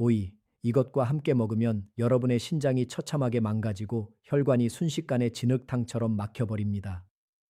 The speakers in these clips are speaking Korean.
오이, 이것과 함께 먹으면 여러분의 신장이 처참하게 망가지고 혈관이 순식간에 진흙탕처럼 막혀버립니다.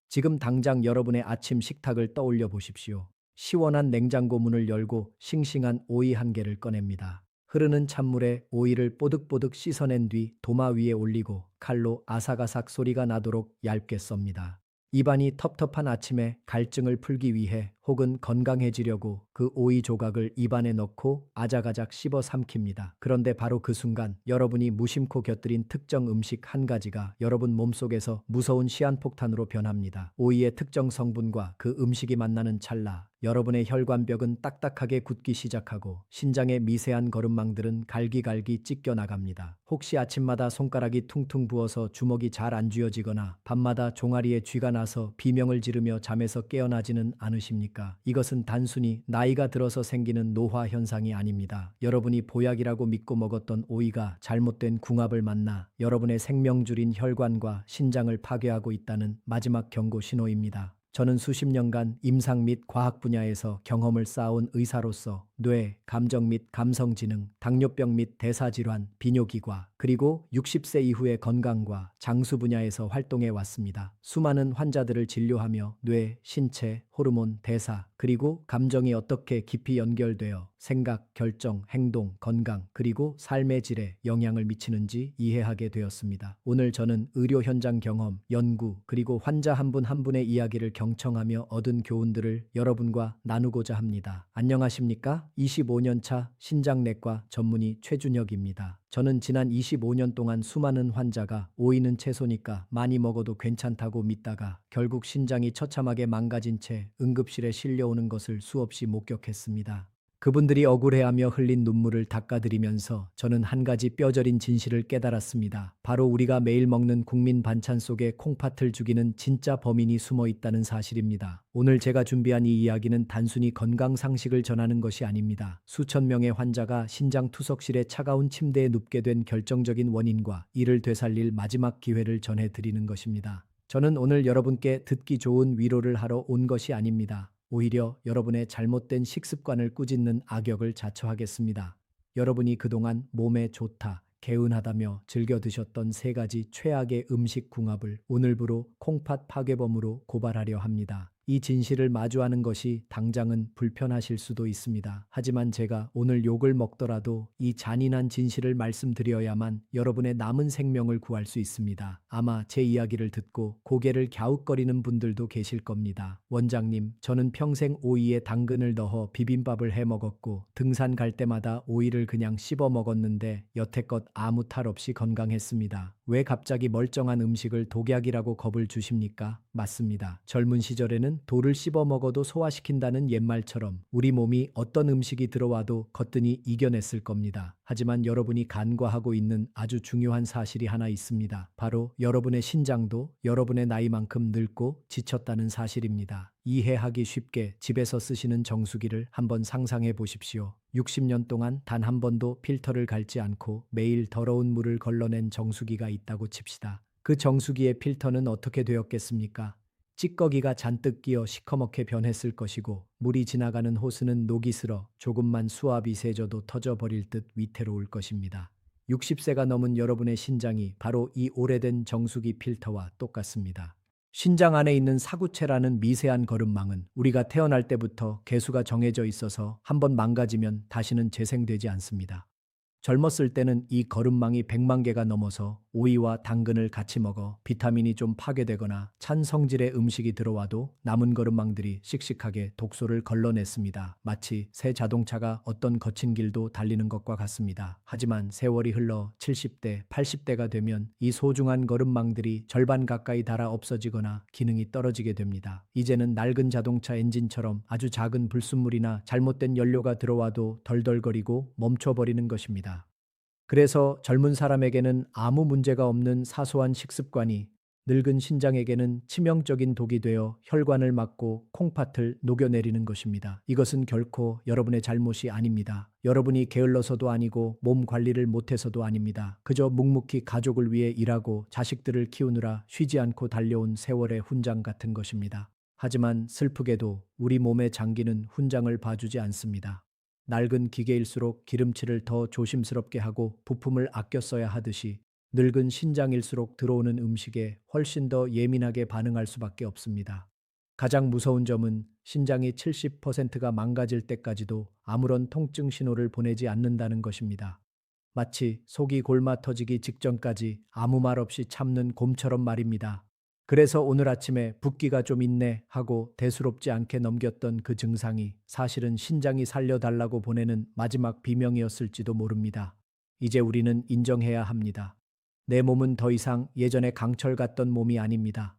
지금 당장 여러분의 아침 식탁을 떠올려 보십시오. 시원한 냉장고 문을 열고 싱싱한 오이 한 개를 꺼냅니다. 흐르는 찬물에 오이를 뽀득뽀득 씻어낸 뒤 도마 위에 올리고 칼로 아삭아삭 소리가 나도록 얇게 썹니다. 입안이 텁텁한 아침에 갈증을 풀기 위해 혹은 건강해지려고 그 오이 조각을 입안에 넣고 아작아작 씹어 삼킵니다. 그런데 바로 그 순간 여러분이 무심코 곁들인 특정 음식 한 가지가 여러분 몸속에서 무서운 시한폭탄으로 변합니다. 오이의 특정 성분과 그 음식이 만나는 찰나 여러분의 혈관벽은 딱딱하게 굳기 시작하고 신장의 미세한 거름망들은 갈기갈기 찢겨 나갑니다. 혹시 아침마다 손가락이 퉁퉁 부어서 주먹이 잘 안 쥐어지거나 밤마다 종아리에 쥐가 나서 비명을 지르며 잠에서 깨어나지는 않으십니까? 이것은 단순히 나이가 들어서 생기는 노화 현상이 아닙니다. 여러분이 보약이라고 믿고 먹었던 오이가 잘못된 궁합을 만나 여러분의 생명줄인 혈관과 신장을 파괴하고 있다는 마지막 경고 신호입니다. 저는 수십 년간 임상 및 과학 분야에서 경험을 쌓아온 의사로서 뇌, 감정 및 감성지능, 당뇨병 및 대사질환, 비뇨기과, 그리고 60세 이후의 건강과 장수 분야에서 활동해 왔습니다. 수많은 환자들을 진료하며 뇌, 신체, 호르몬, 대사, 그리고 감정이 어떻게 깊이 연결되어 생각, 결정, 행동, 건강, 그리고 삶의 질에 영향을 미치는지 이해하게 되었습니다. 오늘 저는 의료 현장 경험, 연구, 그리고 환자 한 분 한 분의 이야기를 경청하며 얻은 교훈들을 여러분과 나누고자 합니다. 안녕하십니까? 25년 차 신장내과 전문의 최준혁입니다. 저는 지난 25년 동안 수많은 환자가 오이는 채소니까 많이 먹어도 괜찮다고 믿다가 결국 신장이 처참하게 망가진 채 응급실에 실려오는 것을 수없이 목격했습니다. 그분들이 억울해하며 흘린 눈물을 닦아드리면서 저는 한 가지 뼈저린 진실을 깨달았습니다. 바로 우리가 매일 먹는 국민 반찬 속에 콩팥을 죽이는 진짜 범인이 숨어 있다는 사실입니다. 오늘 제가 준비한 이 이야기는 단순히 건강 상식을 전하는 것이 아닙니다. 수천 명의 환자가 신장 투석실의 차가운 침대에 눕게 된 결정적인 원인과 이를 되살릴 마지막 기회를 전해드리는 것입니다. 저는 오늘 여러분께 듣기 좋은 위로를 하러 온 것이 아닙니다. 오히려 여러분의 잘못된 식습관을 꾸짖는 악역을 자처하겠습니다. 여러분이 그동안 몸에 좋다, 개운하다며 즐겨 드셨던 세 가지 최악의 음식 궁합을 오늘부로 콩팥 파괴범으로 고발하려 합니다. 이 진실을 마주하는 것이 당장은 불편하실 수도 있습니다. 하지만 제가 오늘 욕을 먹더라도 이 잔인한 진실을 말씀드려야만 여러분의 남은 생명을 구할 수 있습니다. 아마 제 이야기를 듣고 고개를 갸웃거리는 분들도 계실 겁니다. 원장님, 저는 평생 오이에 당근을 넣어 비빔밥을 해 먹었고 등산 갈 때마다 오이를 그냥 씹어 먹었는데 여태껏 아무 탈 없이 건강했습니다. 왜 갑자기 멀쩡한 음식을 독약이라고 겁을 주십니까? 맞습니다. 젊은 시절에는 돌을 씹어 먹어도 소화시킨다는 옛말처럼 우리 몸이 어떤 음식이 들어와도 거뜬히 이겨냈을 겁니다. 하지만 여러분이 간과하고 있는 아주 중요한 사실이 하나 있습니다. 바로 여러분의 신장도 여러분의 나이만큼 늙고 지쳤다는 사실입니다. 이해하기 쉽게 집에서 쓰시는 정수기를 한번 상상해 보십시오. 60년 동안 단 한 번도 필터를 갈지 않고 매일 더러운 물을 걸러낸 정수기가 있다고 칩시다. 그 정수기의 필터는 어떻게 되었겠습니까? 찌꺼기가 잔뜩 끼어 시커멓게 변했을 것이고 물이 지나가는 호스는 녹이 슬어 조금만 수압이 세져도 터져버릴 듯 위태로울 것입니다. 60세가 넘은 여러분의 신장이 바로 이 오래된 정수기 필터와 똑같습니다. 신장 안에 있는 사구체라는 미세한 거름망은 우리가 태어날 때부터 개수가 정해져 있어서 한번 망가지면 다시는 재생되지 않습니다. 젊었을 때는 이 거름망이 100만 개가 넘어서 오이와 당근을 같이 먹어 비타민이 좀 파괴되거나 찬 성질의 음식이 들어와도 남은 거름망들이 씩씩하게 독소를 걸러냈습니다. 마치 새 자동차가 어떤 거친 길도 달리는 것과 같습니다. 하지만 세월이 흘러 70대, 80대가 되면 이 소중한 거름망들이 절반 가까이 닳아 없어지거나 기능이 떨어지게 됩니다. 이제는 낡은 자동차 엔진처럼 아주 작은 불순물이나 잘못된 연료가 들어와도 덜덜거리고 멈춰버리는 것입니다. 그래서 젊은 사람에게는 아무 문제가 없는 사소한 식습관이 늙은 신장에게는 치명적인 독이 되어 혈관을 막고 콩팥을 녹여내리는 것입니다. 이것은 결코 여러분의 잘못이 아닙니다. 여러분이 게을러서도 아니고 몸 관리를 못해서도 아닙니다. 그저 묵묵히 가족을 위해 일하고 자식들을 키우느라 쉬지 않고 달려온 세월의 훈장 같은 것입니다. 하지만 슬프게도 우리 몸의 장기는 훈장을 봐주지 않습니다. 낡은 기계일수록 기름칠을 더 조심스럽게 하고 부품을 아껴 써야 하듯이 늙은 신장일수록 들어오는 음식에 훨씬 더 예민하게 반응할 수밖에 없습니다. 가장 무서운 점은 신장이 70%가 망가질 때까지도 아무런 통증 신호를 보내지 않는다는 것입니다. 마치 속이 골마 터지기 직전까지 아무 말 없이 참는 곰처럼 말입니다. 그래서 오늘 아침에 붓기가 좀 있네 하고 대수롭지 않게 넘겼던 그 증상이 사실은 신장이 살려달라고 보내는 마지막 비명이었을지도 모릅니다. 이제 우리는 인정해야 합니다. 내 몸은 더 이상 예전에 강철 같던 몸이 아닙니다.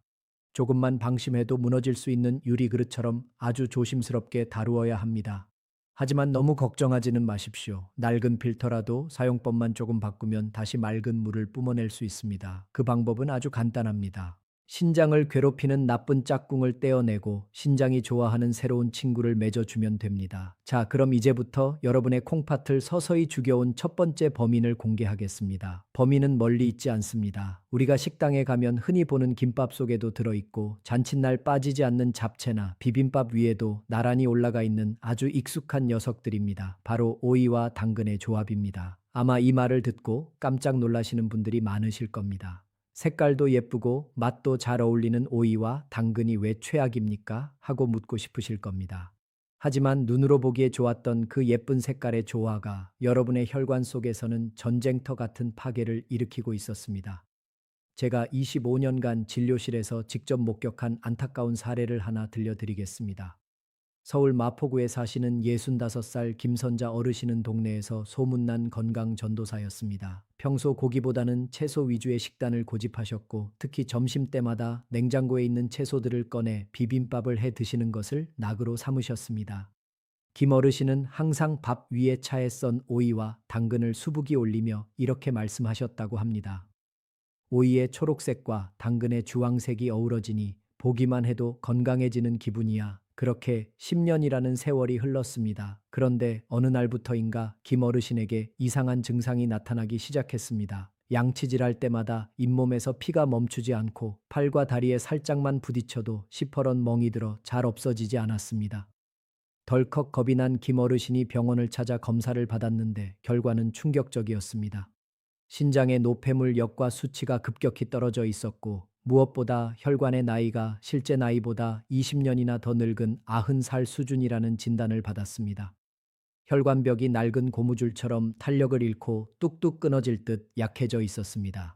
조금만 방심해도 무너질 수 있는 유리그릇처럼 아주 조심스럽게 다루어야 합니다. 하지만 너무 걱정하지는 마십시오. 낡은 필터라도 사용법만 조금 바꾸면 다시 맑은 물을 뿜어낼 수 있습니다. 그 방법은 아주 간단합니다. 신장을 괴롭히는 나쁜 짝꿍을 떼어내고 신장이 좋아하는 새로운 친구를 맺어주면 됩니다. 자, 그럼 이제부터 여러분의 콩팥을 서서히 죽여온 첫 번째 범인을 공개하겠습니다. 범인은 멀리 있지 않습니다. 우리가 식당에 가면 흔히 보는 김밥 속에도 들어있고 잔칫날 빠지지 않는 잡채나 비빔밥 위에도 나란히 올라가 있는 아주 익숙한 녀석들입니다. 바로 오이와 당근의 조합입니다. 아마 이 말을 듣고 깜짝 놀라시는 분들이 많으실 겁니다. 색깔도 예쁘고 맛도 잘 어울리는 오이와 당근이 왜 최악입니까? 하고 묻고 싶으실 겁니다. 하지만 눈으로 보기에 좋았던 그 예쁜 색깔의 조화가 여러분의 혈관 속에서는 전쟁터 같은 파괴를 일으키고 있었습니다. 제가 25년간 진료실에서 직접 목격한 안타까운 사례를 하나 들려드리겠습니다. 서울 마포구에 사시는 65살 김선자 어르신은 동네에서 소문난 건강 전도사였습니다. 평소 고기보다는 채소 위주의 식단을 고집하셨고 특히 점심때마다 냉장고에 있는 채소들을 꺼내 비빔밥을 해 드시는 것을 낙으로 삼으셨습니다. 김 어르신은 항상 밥 위에 차에 썬 오이와 당근을 수북이 올리며 이렇게 말씀하셨다고 합니다. 오이의 초록색과 당근의 주황색이 어우러지니 보기만 해도 건강해지는 기분이야. 그렇게 10년이라는 세월이 흘렀습니다. 그런데 어느 날부터인가 김 어르신에게 이상한 증상이 나타나기 시작했습니다. 양치질할 때마다 잇몸에서 피가 멈추지 않고 팔과 다리에 살짝만 부딪혀도 시퍼런 멍이 들어 잘 없어지지 않았습니다. 덜컥 겁이 난 김 어르신이 병원을 찾아 검사를 받았는데 결과는 충격적이었습니다. 신장의 노폐물역과 수치가 급격히 떨어져 있었고 무엇보다 혈관의 나이가 실제 나이보다 20년이나 더 늙은 90살 수준이라는 진단을 받았습니다. 혈관벽이 낡은 고무줄처럼 탄력을 잃고 뚝뚝 끊어질 듯 약해져 있었습니다.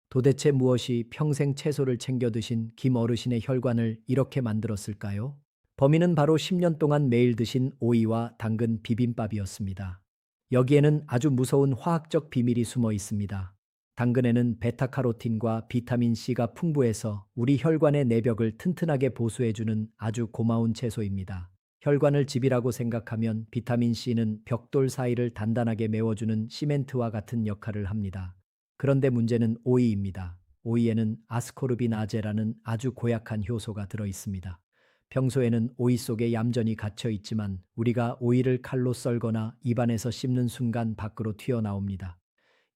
도대체 무엇이 평생 채소를 챙겨 드신 김 어르신의 혈관을 이렇게 만들었을까요? 범인은 바로 10년 동안 매일 드신 오이와 당근 비빔밥이었습니다. 여기에는 아주 무서운 화학적 비밀이 숨어 있습니다. 당근에는 베타카로틴과 비타민 C가 풍부해서 우리 혈관의 내벽을 튼튼하게 보수해주는 아주 고마운 채소입니다. 혈관을 집이라고 생각하면 비타민 C는 벽돌 사이를 단단하게 메워주는 시멘트와 같은 역할을 합니다. 그런데 문제는 오이입니다. 오이에는 아스코르빈아제라는 아주 고약한 효소가 들어 있습니다. 평소에는 오이 속에 얌전히 갇혀 있지만 우리가 오이를 칼로 썰거나 입안에서 씹는 순간 밖으로 튀어나옵니다.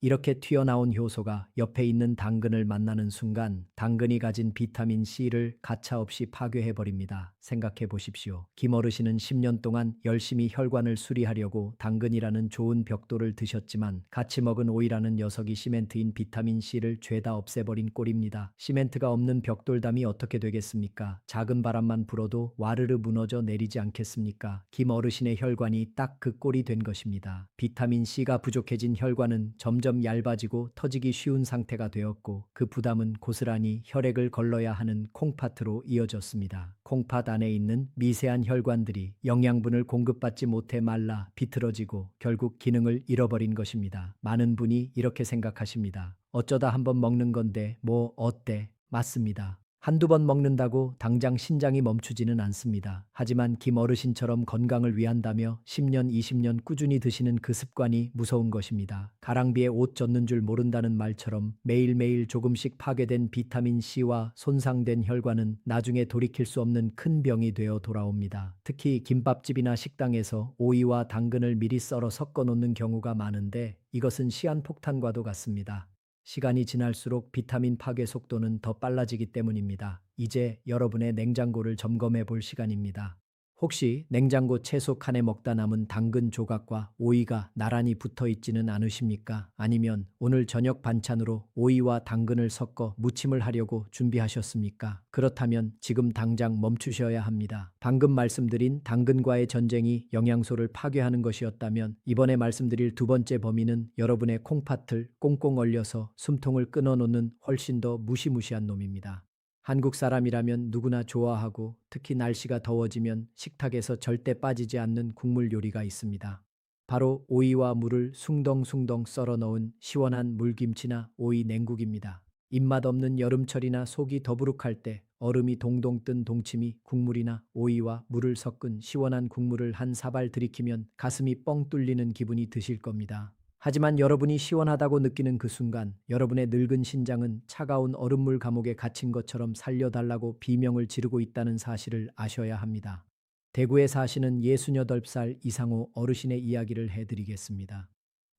이렇게 튀어나온 효소가 옆에 있는 당근을 만나는 순간 당근이 가진 비타민 C를 가차없이 파괴해버립니다. 생각해 보십시오. 김 어르신은 10년 동안 열심히 혈관을 수리하려고 당근이라는 좋은 벽돌을 드셨지만 같이 먹은 오이라는 녀석이 시멘트인 비타민 C를 죄다 없애버린 꼴입니다. 시멘트가 없는 벽돌담이 어떻게 되겠습니까? 작은 바람만 불어도 와르르 무너져 내리지 않겠습니까? 김 어르신의 혈관이 딱 그 꼴이 된 것입니다. 비타민 C가 부족해진 혈관은 점점 얇아지고 터지기 쉬운 상태가 되었고 그 부담은 고스란히 혈액을 걸러야 하는 콩팥으로 이어졌습니다. 콩팥 안에 있는 미세한 혈관들이 영양분을 공급받지 못해 말라 비틀어지고 결국 기능을 잃어버린 것입니다. 많은 분이 이렇게 생각하십니다. 어쩌다 한번 먹는 건데 뭐 어때? 맞습니다. 한두 번 먹는다고 당장 신장이 멈추지는 않습니다. 하지만 김 어르신처럼 건강을 위한다며 10년, 20년 꾸준히 드시는 그 습관이 무서운 것입니다. 가랑비에 옷 젖는 줄 모른다는 말처럼 매일매일 조금씩 파괴된 비타민 C와 손상된 혈관은 나중에 돌이킬 수 없는 큰 병이 되어 돌아옵니다. 특히 김밥집이나 식당에서 오이와 당근을 미리 썰어 섞어 놓는 경우가 많은데 이것은 시한폭탄과도 같습니다. 시간이 지날수록 비타민 파괴 속도는 더 빨라지기 때문입니다. 이제 여러분의 냉장고를 점검해 볼 시간입니다. 혹시 냉장고 채소 칸에 먹다 남은 당근 조각과 오이가 나란히 붙어 있지는 않으십니까? 아니면 오늘 저녁 반찬으로 오이와 당근을 섞어 무침을 하려고 준비하셨습니까? 그렇다면 지금 당장 멈추셔야 합니다. 방금 말씀드린 당근과의 전쟁이 영양소를 파괴하는 것이었다면 이번에 말씀드릴 두 번째 범인은 여러분의 콩팥을 꽁꽁 얼려서 숨통을 끊어놓는 훨씬 더 무시무시한 놈입니다. 한국 사람이라면 누구나 좋아하고 특히 날씨가 더워지면 식탁에서 절대 빠지지 않는 국물 요리가 있습니다. 바로 오이와 물을 숭덩숭덩 썰어 넣은 시원한 물김치나 오이 냉국입니다. 입맛 없는 여름철이나 속이 더부룩할 때 얼음이 동동 뜬 동치미 국물이나 오이와 물을 섞은 시원한 국물을 한 사발 들이키면 가슴이 뻥 뚫리는 기분이 드실 겁니다. 하지만 여러분이 시원하다고 느끼는 그 순간 여러분의 늙은 신장은 차가운 얼음물 감옥에 갇힌 것처럼 살려달라고 비명을 지르고 있다는 사실을 아셔야 합니다. 대구에 사시는 68살 이상호 어르신의 이야기를 해드리겠습니다.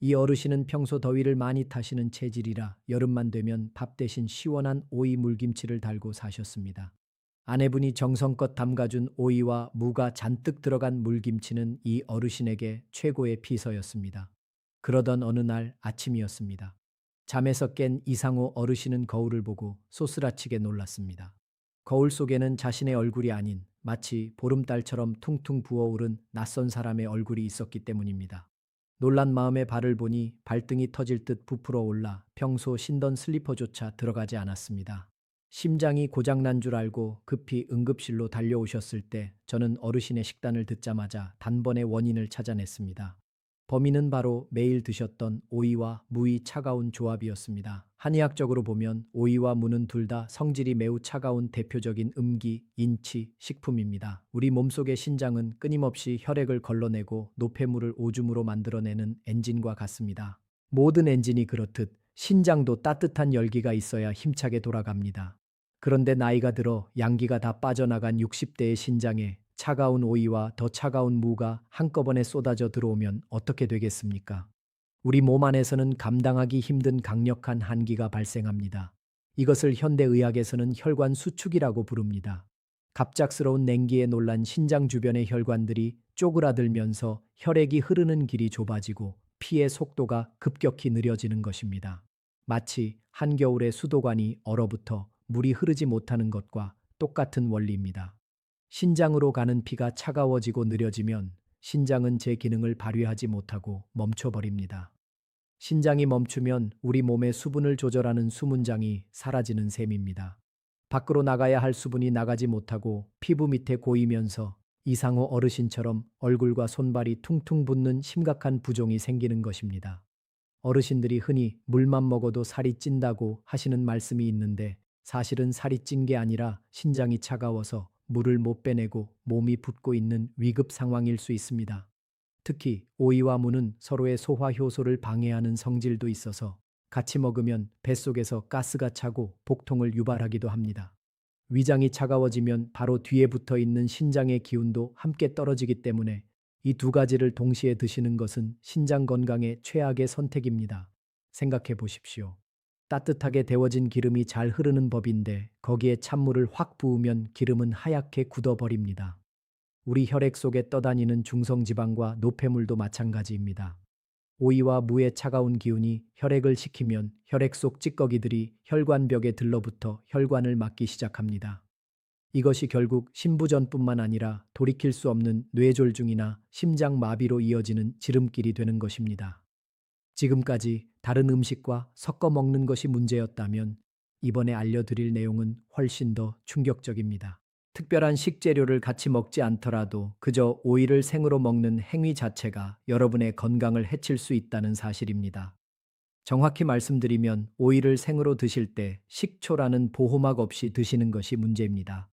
이 어르신은 평소 더위를 많이 타시는 체질이라 여름만 되면 밥 대신 시원한 오이 물김치를 달고 사셨습니다. 아내분이 정성껏 담가준 오이와 무가 잔뜩 들어간 물김치는 이 어르신에게 최고의 피서였습니다. 그러던 어느 날 아침이었습니다. 잠에서 깬 이상호 어르신은 거울을 보고 소스라치게 놀랐습니다. 거울 속에는 자신의 얼굴이 아닌 마치 보름달처럼 퉁퉁 부어오른 낯선 사람의 얼굴이 있었기 때문입니다. 놀란 마음에 발을 보니 발등이 터질 듯 부풀어 올라 평소 신던 슬리퍼조차 들어가지 않았습니다. 심장이 고장난 줄 알고 급히 응급실로 달려오셨을 때 저는 어르신의 식단을 듣자마자 단번에 원인을 찾아냈습니다. 범인은 바로 매일 드셨던 오이와 무의 차가운 조합이었습니다. 한의학적으로 보면 오이와 무는 둘 다 성질이 매우 차가운 대표적인 음기, 인치, 식품입니다. 우리 몸속의 신장은 끊임없이 혈액을 걸러내고 노폐물을 오줌으로 만들어내는 엔진과 같습니다. 모든 엔진이 그렇듯 신장도 따뜻한 열기가 있어야 힘차게 돌아갑니다. 그런데 나이가 들어 양기가 다 빠져나간 60대의 신장에 차가운 오이와 더 차가운 무가 한꺼번에 쏟아져 들어오면 어떻게 되겠습니까? 우리 몸 안에서는 감당하기 힘든 강력한 한기가 발생합니다. 이것을 현대의학에서는 혈관 수축이라고 부릅니다. 갑작스러운 냉기에 놀란 신장 주변의 혈관들이 쪼그라들면서 혈액이 흐르는 길이 좁아지고 피의 속도가 급격히 느려지는 것입니다. 마치 한겨울에 수도관이 얼어붙어 물이 흐르지 못하는 것과 똑같은 원리입니다. 신장으로 가는 피가 차가워지고 느려지면 신장은 제 기능을 발휘하지 못하고 멈춰버립니다. 신장이 멈추면 우리 몸의 수분을 조절하는 수문장이 사라지는 셈입니다. 밖으로 나가야 할 수분이 나가지 못하고 피부 밑에 고이면서 이상호 어르신처럼 얼굴과 손발이 퉁퉁 붓는 심각한 부종이 생기는 것입니다. 어르신들이 흔히 물만 먹어도 살이 찐다고 하시는 말씀이 있는데 사실은 살이 찐 게 아니라 신장이 차가워서 물을 못 빼내고 몸이 붓고 있는 위급 상황일 수 있습니다. 특히 오이와 무는 서로의 소화 효소를 방해하는 성질도 있어서 같이 먹으면 뱃속에서 가스가 차고 복통을 유발하기도 합니다. 위장이 차가워지면 바로 뒤에 붙어 있는 신장의 기운도 함께 떨어지기 때문에 이 두 가지를 동시에 드시는 것은 신장 건강에 최악의 선택입니다. 생각해 보십시오. 따뜻하게 데워진 기름이 잘 흐르는 법인데 거기에 찬물을 확 부으면 기름은 하얗게 굳어버립니다. 우리 혈액 속에 떠다니는 중성지방과 노폐물도 마찬가지입니다. 오이와 무의 차가운 기운이 혈액을 식히면 혈액 속 찌꺼기들이 혈관벽에 들러붙어 혈관을 막기 시작합니다. 이것이 결국 심부전뿐만 아니라 돌이킬 수 없는 뇌졸중이나 심장마비로 이어지는 지름길이 되는 것입니다. 지금까지 다른 음식과 섞어 먹는 것이 문제였다면 이번에 알려드릴 내용은 훨씬 더 충격적입니다. 특별한 식재료를 같이 먹지 않더라도 그저 오이를 생으로 먹는 행위 자체가 여러분의 건강을 해칠 수 있다는 사실입니다. 정확히 말씀드리면 오이를 생으로 드실 때 식초라는 보호막 없이 드시는 것이 문제입니다.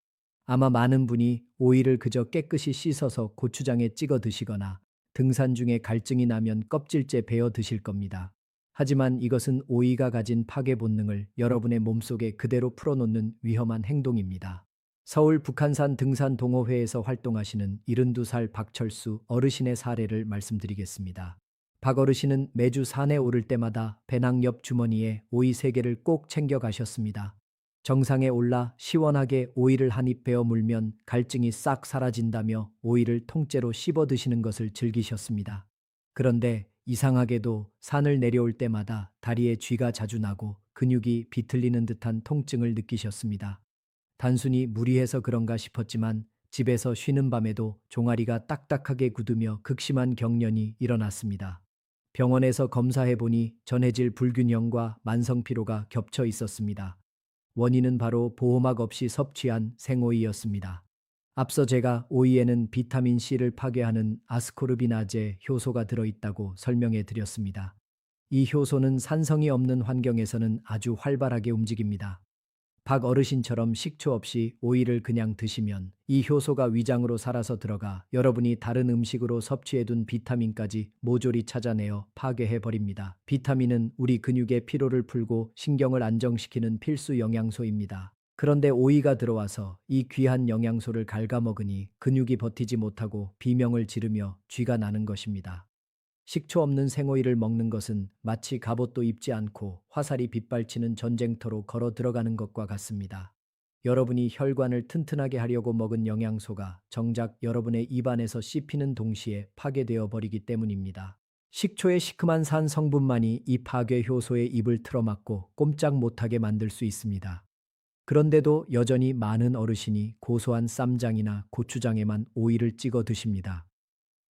아마 많은 분이 오이를 그저 깨끗이 씻어서 고추장에 찍어 드시거나 등산 중에 갈증이 나면 껍질째 베어 드실 겁니다. 하지만 이것은 오이가 가진 파괴 본능을 여러분의 몸속에 그대로 풀어놓는 위험한 행동입니다. 서울 북한산 등산 동호회에서 활동하시는 72살 박철수 어르신의 사례를 말씀드리겠습니다. 박 어르신은 매주 산에 오를 때마다 배낭 옆 주머니에 오이 3개를 꼭 챙겨 가셨습니다. 정상에 올라 시원하게 오이를 한 입 베어 물면 갈증이 싹 사라진다며 오이를 통째로 씹어 드시는 것을 즐기셨습니다. 그런데 이상하게도 산을 내려올 때마다 다리에 쥐가 자주 나고 근육이 비틀리는 듯한 통증을 느끼셨습니다. 단순히 무리해서 그런가 싶었지만 집에서 쉬는 밤에도 종아리가 딱딱하게 굳으며 극심한 경련이 일어났습니다. 병원에서 검사해 보니 전해질 불균형과 만성 피로가 겹쳐 있었습니다. 원인은 바로 보호막 없이 섭취한 생오이였습니다. 앞서 제가 오이에는 비타민 C를 파괴하는 아스코르비나제 효소가 들어있다고 설명해 드렸습니다. 이 효소는 산성이 없는 환경에서는 아주 활발하게 움직입니다. 박 어르신처럼 식초 없이 오이를 그냥 드시면 이 효소가 위장으로 살아서 들어가 여러분이 다른 음식으로 섭취해둔 비타민까지 모조리 찾아내어 파괴해 버립니다. 비타민은 우리 근육의 피로를 풀고 신경을 안정시키는 필수 영양소입니다. 그런데 오이가 들어와서 이 귀한 영양소를 갉아먹으니 근육이 버티지 못하고 비명을 지르며 쥐가 나는 것입니다. 식초 없는 생오이를 먹는 것은 마치 갑옷도 입지 않고 화살이 빗발치는 전쟁터로 걸어 들어가는 것과 같습니다. 여러분이 혈관을 튼튼하게 하려고 먹은 영양소가 정작 여러분의 입안에서 씹히는 동시에 파괴되어 버리기 때문입니다. 식초의 시큼한 산 성분만이 이 파괴 효소의 입을 틀어막고 꼼짝 못하게 만들 수 있습니다. 그런데도 여전히 많은 어르신이 고소한 쌈장이나 고추장에만 오이를 찍어 드십니다.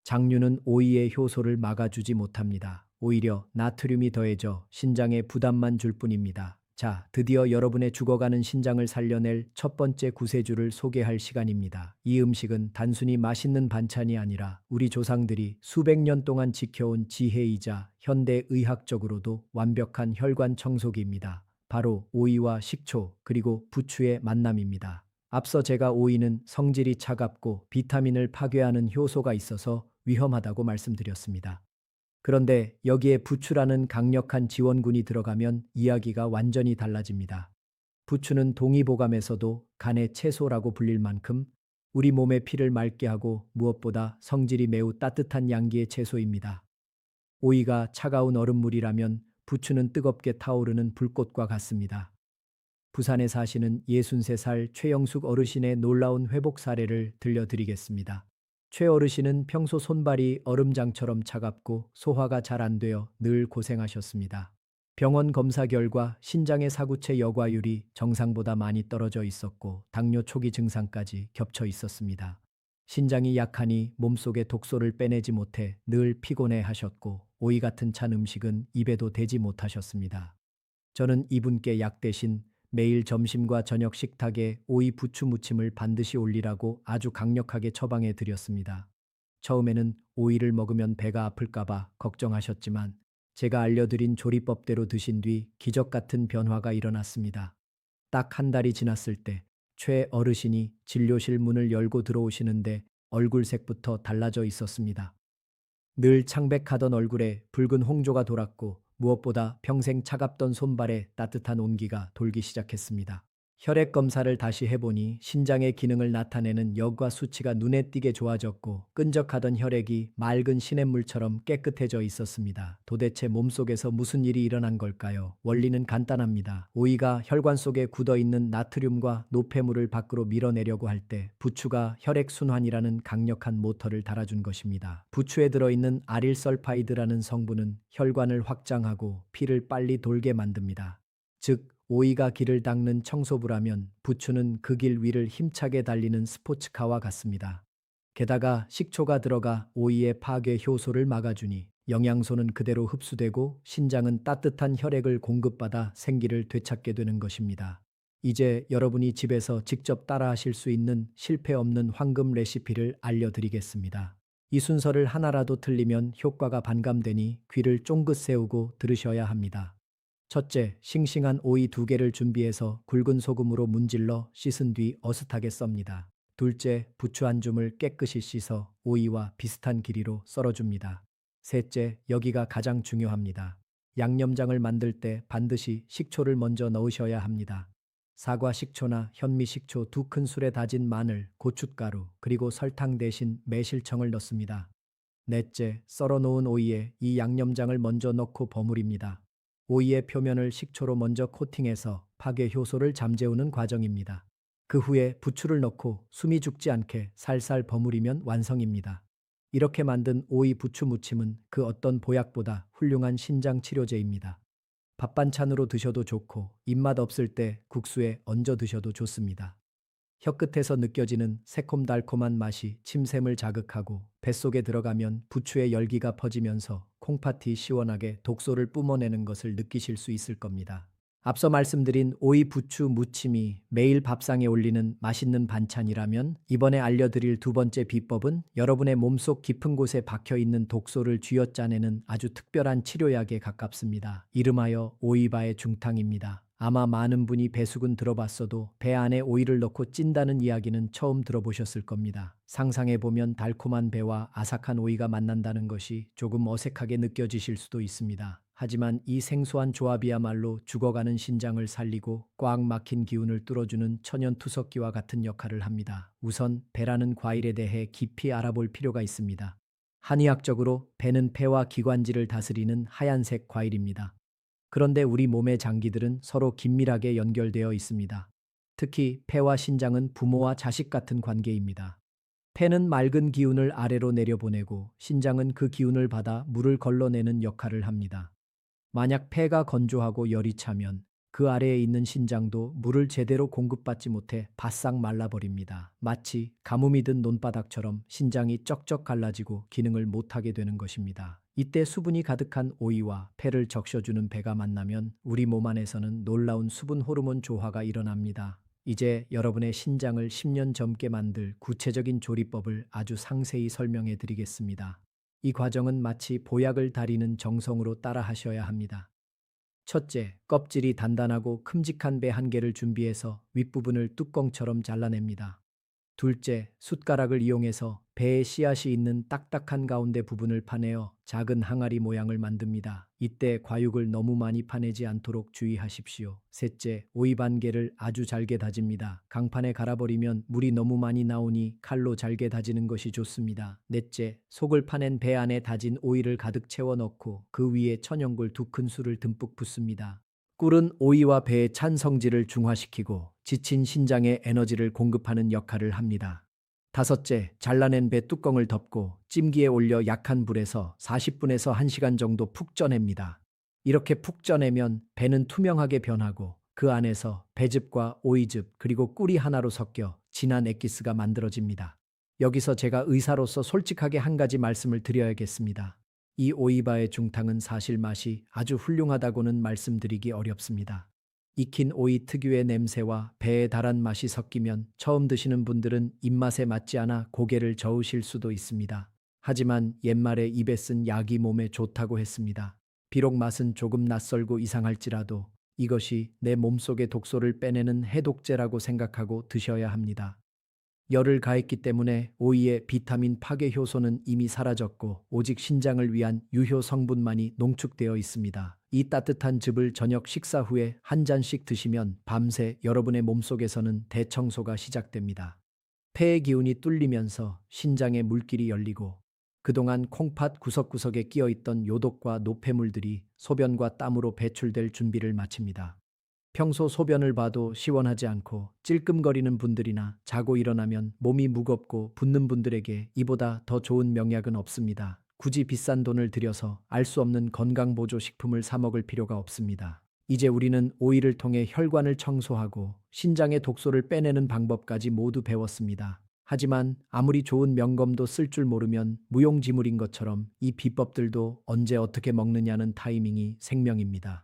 장류는 오이의 효소를 막아주지 못합니다. 오히려 나트륨이 더해져 신장에 부담만 줄 뿐입니다. 자, 드디어 여러분의 죽어가는 신장을 살려낼 첫 번째 구세주를 소개할 시간입니다. 이 음식은 단순히 맛있는 반찬이 아니라 우리 조상들이 수백 년 동안 지켜온 지혜이자 현대 의학적으로도 완벽한 혈관 청소기입니다. 바로 오이와 식초 그리고 부추의 만남입니다. 앞서 제가 오이는 성질이 차갑고 비타민을 파괴하는 효소가 있어서 위험하다고 말씀드렸습니다. 그런데 여기에 부추라는 강력한 지원군이 들어가면 이야기가 완전히 달라집니다. 부추는 동의보감에서도 간의 채소라고 불릴 만큼 우리 몸의 피를 맑게 하고 무엇보다 성질이 매우 따뜻한 양기의 채소입니다. 오이가 차가운 얼음물이라면 부추는 뜨겁게 타오르는 불꽃과 같습니다. 부산에 사시는 63살 최영숙 어르신의 놀라운 회복 사례를 들려드리겠습니다. 최 어르신은 평소 손발이 얼음장처럼 차갑고 소화가 잘 안 되어 늘 고생하셨습니다. 병원 검사 결과 신장의 사구체 여과율이 정상보다 많이 떨어져 있었고 당뇨 초기 증상까지 겹쳐 있었습니다. 신장이 약하니 몸속의 독소를 빼내지 못해 늘 피곤해 하셨고 오이 같은 찬 음식은 입에도 대지 못하셨습니다. 저는 이분께 약 대신 매일 점심과 저녁 식탁에 오이 부추 무침을 반드시 올리라고 아주 강력하게 처방해 드렸습니다. 처음에는 오이를 먹으면 배가 아플까봐 걱정하셨지만 제가 알려드린 조리법대로 드신 뒤 기적 같은 변화가 일어났습니다. 딱 한 달이 지났을 때 최 어르신이 진료실 문을 열고 들어오시는데 얼굴색부터 달라져 있었습니다. 늘 창백하던 얼굴에 붉은 홍조가 돌았고 무엇보다 평생 차갑던 손발에 따뜻한 온기가 돌기 시작했습니다. 혈액 검사를 다시 해보니 신장의 기능을 나타내는 역과 수치가 눈에 띄게 좋아졌고 끈적하던 혈액이 맑은 시냇물처럼 깨끗해져 있었습니다. 도대체 몸속에서 무슨 일이 일어난 걸까요? 원리는 간단합니다. 오이가 혈관 속에 굳어있는 나트륨과 노폐물을 밖으로 밀어내려고 할 때 부추가 혈액순환이라는 강력한 모터를 달아준 것입니다. 부추에 들어있는 아릴설파이드라는 성분은 혈관을 확장하고 피를 빨리 돌게 만듭니다. 즉 오이가 길을 닦는 청소부라면 부추는 그 길 위를 힘차게 달리는 스포츠카와 같습니다. 게다가 식초가 들어가 오이의 파괴 효소를 막아주니 영양소는 그대로 흡수되고 신장은 따뜻한 혈액을 공급받아 생기를 되찾게 되는 것입니다. 이제 여러분이 집에서 직접 따라하실 수 있는 실패 없는 황금 레시피를 알려드리겠습니다. 이 순서를 하나라도 틀리면 효과가 반감되니 귀를 쫑긋 세우고 들으셔야 합니다. 첫째, 싱싱한 오이 2개를 준비해서 굵은 소금으로 문질러 씻은 뒤 어슷하게 썹니다. 둘째, 부추 한 줌을 깨끗이 씻어 오이와 비슷한 길이로 썰어줍니다. 셋째, 여기가 가장 중요합니다. 양념장을 만들 때 반드시 식초를 먼저 넣으셔야 합니다. 사과 식초나 현미 식초 2큰술에 다진 마늘, 고춧가루, 그리고 설탕 대신 매실청을 넣습니다. 넷째, 썰어 놓은 오이에 이 양념장을 먼저 넣고 버무립니다. 오이의 표면을 식초로 먼저 코팅해서 파괴 효소를 잠재우는 과정입니다. 그 후에 부추를 넣고 숨이 죽지 않게 살살 버무리면 완성입니다. 이렇게 만든 오이 부추 무침은 그 어떤 보약보다 훌륭한 신장 치료제입니다. 밥 반찬으로 드셔도 좋고 입맛 없을 때 국수에 얹어 드셔도 좋습니다. 혀끝에서 느껴지는 새콤달콤한 맛이 침샘을 자극하고 뱃속에 들어가면 부추의 열기가 퍼지면서 콩팥이 시원하게 독소를 뿜어내는 것을 느끼실 수 있을 겁니다. 앞서 말씀드린 오이 부추 무침이 매일 밥상에 올리는 맛있는 반찬이라면 이번에 알려드릴 두 번째 비법은 여러분의 몸속 깊은 곳에 박혀 있는 독소를 쥐어짜내는 아주 특별한 치료약에 가깝습니다. 이름하여 오이바의 중탕입니다. 아마 많은 분이 배숙은 들어봤어도 배 안에 오이를 넣고 찐다는 이야기는 처음 들어보셨을 겁니다. 상상해보면 달콤한 배와 아삭한 오이가 만난다는 것이 조금 어색하게 느껴지실 수도 있습니다. 하지만 이 생소한 조합이야말로 죽어가는 신장을 살리고 꽉 막힌 기운을 뚫어주는 천연투석기와 같은 역할을 합니다. 우선 배라는 과일에 대해 깊이 알아볼 필요가 있습니다. 한의학적으로 배는 폐와 기관지를 다스리는 하얀색 과일입니다. 그런데 우리 몸의 장기들은 서로 긴밀하게 연결되어 있습니다. 특히 폐와 신장은 부모와 자식 같은 관계입니다. 폐는 맑은 기운을 아래로 내려보내고 신장은 그 기운을 받아 물을 걸러내는 역할을 합니다. 만약 폐가 건조하고 열이 차면 그 아래에 있는 신장도 물을 제대로 공급받지 못해 바싹 말라버립니다. 마치 가뭄이 든 논바닥처럼 신장이 쩍쩍 갈라지고 기능을 못하게 되는 것입니다. 이때 수분이 가득한 오이와 폐를 적셔주는 배가 만나면 우리 몸 안에서는 놀라운 수분 호르몬 조화가 일어납니다. 이제 여러분의 신장을 10년 젊게 만들 구체적인 조리법을 아주 상세히 설명해 드리겠습니다. 이 과정은 마치 보약을 다리는 정성으로 따라 하셔야 합니다. 첫째, 껍질이 단단하고 큼직한 배 한 개를 준비해서 윗부분을 뚜껑처럼 잘라냅니다. 둘째, 숟가락을 이용해서 배에 씨앗이 있는 딱딱한 가운데 부분을 파내어 작은 항아리 모양을 만듭니다. 이때 과육을 너무 많이 파내지 않도록 주의하십시오. 셋째, 오이 반 개를 아주 잘게 다집니다. 강판에 갈아버리면 물이 너무 많이 나오니 칼로 잘게 다지는 것이 좋습니다. 넷째, 속을 파낸 배 안에 다진 오이를 가득 채워 넣고 그 위에 천연굴 2큰술을 듬뿍 붓습니다. 꿀은 오이와 배의 찬 성질을 중화시키고 지친 신장에 에너지를 공급하는 역할을 합니다. 다섯째, 잘라낸 배 뚜껑을 덮고 찜기에 올려 약한 불에서 40분에서 1시간 정도 푹 쪄냅니다. 이렇게 푹 쪄내면 배는 투명하게 변하고 그 안에서 배즙과 오이즙 그리고 꿀이 하나로 섞여 진한 엑기스가 만들어집니다. 여기서 제가 의사로서 솔직하게 한 가지 말씀을 드려야겠습니다. 이 오이바의 중탕은 사실 맛이 아주 훌륭하다고는 말씀드리기 어렵습니다. 익힌 오이 특유의 냄새와 배의 달한 맛이 섞이면 처음 드시는 분들은 입맛에 맞지 않아 고개를 저으실 수도 있습니다. 하지만 옛말에 입에 쓴 약이 몸에 좋다고 했습니다. 비록 맛은 조금 낯설고 이상할지라도 이것이 내 몸속의 독소를 빼내는 해독제라고 생각하고 드셔야 합니다. 열을 가했기 때문에 오이의 비타민 파괴 효소는 이미 사라졌고 오직 신장을 위한 유효 성분만이 농축되어 있습니다. 이 따뜻한 즙을 저녁 식사 후에 한 잔씩 드시면 밤새 여러분의 몸속에서는 대청소가 시작됩니다. 폐의 기운이 뚫리면서 신장의 물길이 열리고 그동안 콩팥 구석구석에 끼어있던 요독과 노폐물들이 소변과 땀으로 배출될 준비를 마칩니다. 평소 소변을 봐도 시원하지 않고 찔끔거리는 분들이나 자고 일어나면 몸이 무겁고 붓는 분들에게 이보다 더 좋은 명약은 없습니다. 굳이 비싼 돈을 들여서 알 수 없는 건강보조식품을 사 먹을 필요가 없습니다. 이제 우리는 오이를 통해 혈관을 청소하고 신장의 독소를 빼내는 방법까지 모두 배웠습니다. 하지만 아무리 좋은 명검도 쓸 줄 모르면 무용지물인 것처럼 이 비법들도 언제 어떻게 먹느냐는 타이밍이 생명입니다.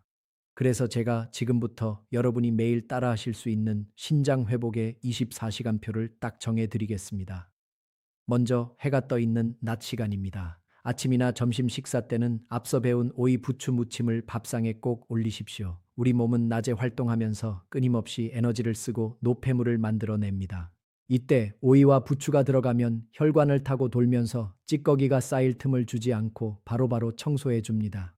그래서 제가 지금부터 여러분이 매일 따라하실 수 있는 신장 회복의 24시간표를 딱 정해드리겠습니다. 먼저 해가 떠 있는 낮 시간입니다. 아침이나 점심 식사 때는 앞서 배운 오이 부추 무침을 밥상에 꼭 올리십시오. 우리 몸은 낮에 활동하면서 끊임없이 에너지를 쓰고 노폐물을 만들어냅니다. 이때 오이와 부추가 들어가면 혈관을 타고 돌면서 찌꺼기가 쌓일 틈을 주지 않고 바로바로 청소해 줍니다.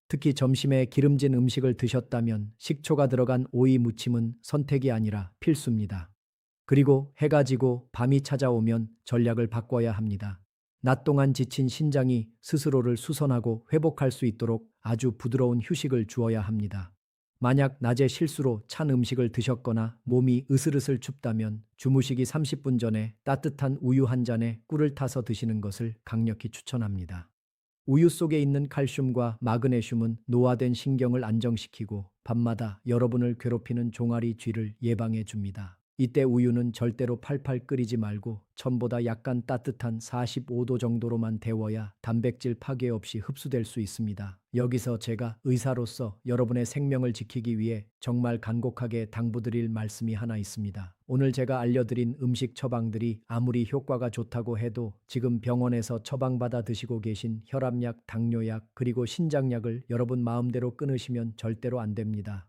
특히 점심에 기름진 음식을 드셨다면 식초가 들어간 오이 무침은 선택이 아니라 필수입니다. 그리고 해가 지고 밤이 찾아오면 전략을 바꿔야 합니다. 낮 동안 지친 신장이 스스로를 수선하고 회복할 수 있도록 아주 부드러운 휴식을 주어야 합니다. 만약 낮에 실수로 찬 음식을 드셨거나 몸이 으슬으슬 춥다면 주무시기 30분 전에 따뜻한 우유 한 잔에 꿀을 타서 드시는 것을 강력히 추천합니다. 우유 속에 있는 칼슘과 마그네슘은 노화된 신경을 안정시키고 밤마다 여러분을 괴롭히는 종아리 쥐를 예방해 줍니다. 이때 우유는 절대로 팔팔 끓이지 말고 전보다 약간 따뜻한 45도 정도로만 데워야 단백질 파괴 없이 흡수될 수 있습니다. 여기서 제가 의사로서 여러분의 생명을 지키기 위해 정말 간곡하게 당부드릴 말씀이 하나 있습니다. 오늘 제가 알려드린 음식 처방들이 아무리 효과가 좋다고 해도 지금 병원에서 처방받아 드시고 계신 혈압약, 당뇨약, 그리고 신장약을 여러분 마음대로 끊으시면 절대로 안 됩니다.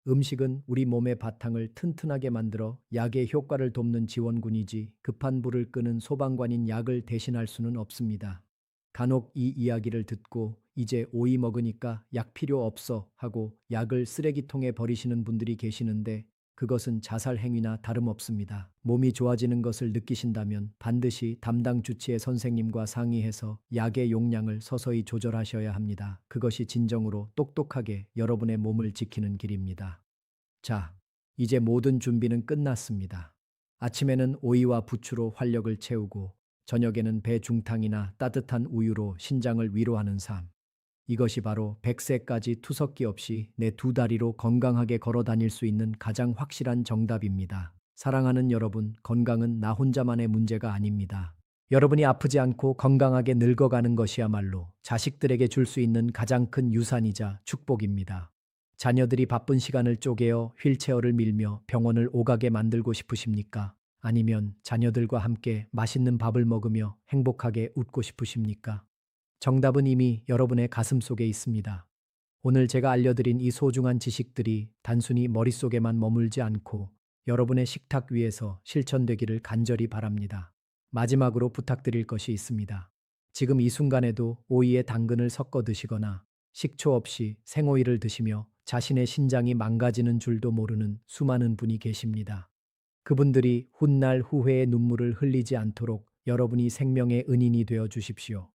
음식은 우리 몸의 바탕을 튼튼하게 만들어 약의 효과를 돕는 지원군이지 급한 불을 끄는 소방관인 약을 대신할 수는 없습니다. 간혹 이 이야기를 듣고 이제 오이 먹으니까 약 필요 없어 하고 약을 쓰레기통에 버리시는 분들이 계시는데 그것은 자살 행위나 다름없습니다. 몸이 좋아지는 것을 느끼신다면 반드시 담당 주치의 선생님과 상의해서 약의 용량을 서서히 조절하셔야 합니다. 그것이 진정으로 똑똑하게 여러분의 몸을 지키는 길입니다. 자, 이제 모든 준비는 끝났습니다. 아침에는 오이와 부추로 활력을 채우고 저녁에는 배 중탕이나 따뜻한 우유로 신장을 위로하는 삶. 이것이 바로 100세까지 투석기 없이 내 두 다리로 건강하게 걸어 다닐 수 있는 가장 확실한 정답입니다. 사랑하는 여러분, 건강은 나 혼자만의 문제가 아닙니다. 여러분이 아프지 않고 건강하게 늙어가는 것이야말로 자식들에게 줄 수 있는 가장 큰 유산이자 축복입니다. 자녀들이 바쁜 시간을 쪼개어 휠체어를 밀며 병원을 오가게 만들고 싶으십니까? 아니면 자녀들과 함께 맛있는 밥을 먹으며 행복하게 웃고 싶으십니까? 정답은 이미 여러분의 가슴 속에 있습니다. 오늘 제가 알려드린 이 소중한 지식들이 단순히 머릿속에만 머물지 않고 여러분의 식탁 위에서 실천되기를 간절히 바랍니다. 마지막으로 부탁드릴 것이 있습니다. 지금 이 순간에도 오이에 당근을 섞어 드시거나 식초 없이 생오이를 드시며 자신의 신장이 망가지는 줄도 모르는 수많은 분이 계십니다. 그분들이 훗날 후회의 눈물을 흘리지 않도록 여러분이 생명의 은인이 되어 주십시오.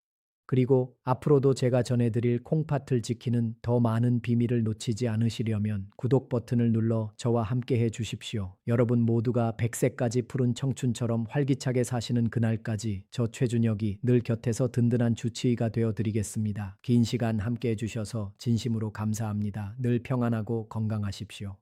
그리고 앞으로도 제가 전해드릴 콩팥을 지키는 더 많은 비밀을 놓치지 않으시려면 구독 버튼을 눌러 저와 함께 해 주십시오. 여러분 모두가 100세까지 푸른 청춘처럼 활기차게 사시는 그날까지 저 최준혁이 늘 곁에서 든든한 주치의가 되어 드리겠습니다. 긴 시간 함께 해 주셔서 진심으로 감사합니다. 늘 평안하고 건강하십시오.